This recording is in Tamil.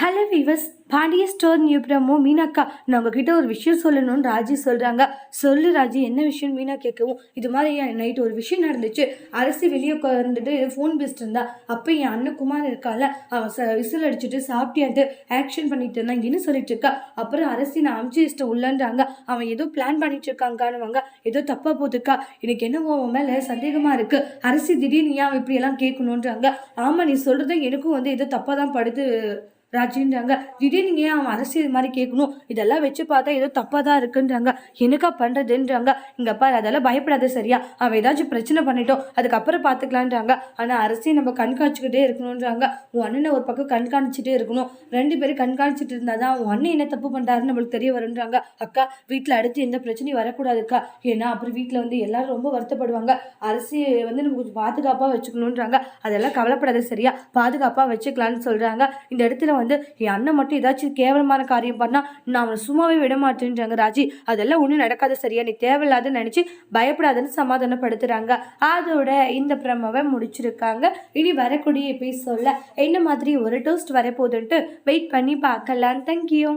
Hello viewers, Pandiya store new promo மீனாக்கா, நான் உங்ககிட்ட ஒரு விஷயம் சொல்லணும்னு ராஜி சொல்கிறாங்க. சொல்லு ராஜி, என்ன விஷயம்? மீனா கேட்கவும், இது மாதிரி நைட்டு ஒரு விஷயம் நடந்துச்சு. அரசி வெளியே உட்காந்துட்டு ஃபோன் பேசிட்டு இருந்தா. அப்போ என் அண்ணன் குமார் இருக்கால, அவன் விசில் அடிச்சுட்டு சாப்பிட்டியாட்டு ஆக்ஷன் பண்ணிட்டு இருந்தான் இங்கன்னு சொல்லிட்டு இருக்கா. அப்புறம் அரசி நான் அமுச்சு இஷ்டம் உள்ளன்றாங்க. அவன் ஏதோ பிளான் பண்ணிட்டு இருக்காங்கன்னுவாங்க. ஏதோ தப்பா போதுக்கா, எனக்கு என்னவோ அவன் மேலே சந்தேகமாக இருக்குது. அரசி திடீர்னு ஏன் அவன் இப்படியெல்லாம் கேட்கணுன்றாங்க. ஆமாம், நீ சொல்கிறத எனக்கும் ஏதோ தப்பாக தான் படுது ராஜின்றாங்க. திடீர்னு ஏன் அவன் அரசியல் மாதிரி கேட்கணும், இதெல்லாம் வச்சு பார்த்தா ஏதோ தப்பாக தான் இருக்குன்றாங்க. எனக்கா பண்ணுறதுன்றாங்க. இங்கே பாரு, அதெல்லாம் பயப்படாத சரியா, அவன் ஏதாச்சும் பிரச்சனை பண்ணிட்டோம் அதுக்கப்புறம் பார்த்துக்கலான்றாங்க. ஆனால் அரசியை நம்ம கண்காணிச்சுக்கிட்டே இருக்கணுன்றாங்க. உன் அண்ணனை ஒரு பக்கம் கண்காணிச்சுட்டே இருக்கணும். 2 பேரும் கண்காணிச்சுட்டு இருந்தால் தான் உன் அண்ணன் என்ன தப்பு பண்ணுறாருன்னு நம்மளுக்கு தெரிய வருன்றாங்க. அக்கா, வீட்டில் அடுத்து எந்த பிரச்சனையும் வரக்கூடாதுக்கா, ஏன்னா அப்புறம் வீட்டில் எல்லாரும் ரொம்ப வருத்தப்படுவாங்க. அரசியை நம்ம கொஞ்சம் பாதுகாப்பாக வச்சுக்கணுன்றாங்க. அதெல்லாம் கவலைப்படாத சரியா, பாதுகாப்பாக வச்சுக்கலான்னு சொல்கிறாங்க. இந்த இடத்துல என் அண்ணன் மட்டும் ஏதாச்சும் கேவலமான காரியம் பண்ணா நான் அவனை சும்மாவே விட மாட்டேன்றாங்க ராஜி. அதெல்லாம் ஒன்றும் நடக்காத சரியா, நீ தேவையில்லாதுன்னு நினைச்சு பயப்படாதுன்னு சமாதானப்படுத்துறாங்க. அதோட இந்த பிரமவை முடிச்சிருக்காங்க. இனி வரக்கூடிய எபிசோட்ல என்ன மாதிரி ஒரு டோஸ்ட் வரப்போகுதுன்ட்டு வெயிட் பண்ணி பார்க்கலாம். தேங்க்யூ.